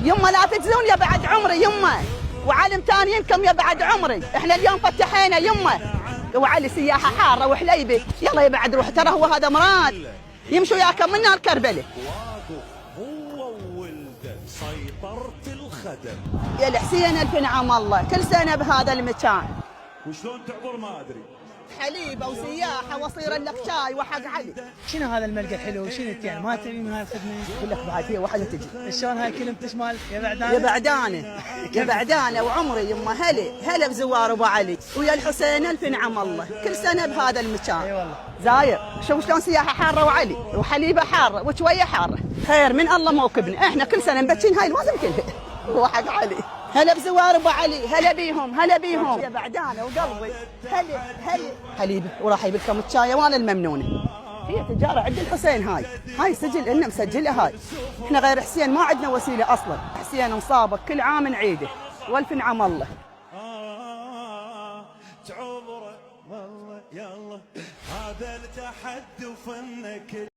يما لا تجزون يا بعد عمري يما، وعالم ثانيين كم يا بعد عمري. احنا اليوم فتحينا يما، وعلي سياحه حاره وحليبه. يلا يا بعد روح، ترى هو هذا مراد يمشوا ياكم من نار كربله. هو وولده سيطرة الخدم. يا الحسين الف نعم الله، كل سنه بهذا المكان. وشلون تعبر ما ادري. حليبه وسياحه وصير لك شاي وحق علي. شنو هذا الملقى الحلو وشنو يعني ما تبي من هاي الخدمه؟ اقول لك بعد هي واحده تجي. شلون هاي كلمة تشمال يا بعدانه؟ يا بعدانه يا بعدانه وعمري يما. هلا بزوار ابو علي ويا الحسين الف نعم الله، كل سنه بهذا المكان. اي والله زاير شوف شلون سياحه حاره وعلي وحليبه حاره وشويه حاره. خير من الله موكبنا، احنا كل سنه مبتشين هاي لازم كلها. هو حق علي. هلا بزوار ابو علي، هلا بيهم هلا بيهم يا بعدانه وقلبي. هلا حليبه وراح يجيب لكم الشاي وانا الممنونه. هي تجاره عند الحسين، هاي سجل انه مسجله هاي. احنا غير حسين ما عندنا وسيله اصلا. حسين مصابك كل عام نعيده والف نعم الله. تعبره والله يلا هذا التحدي وفنك.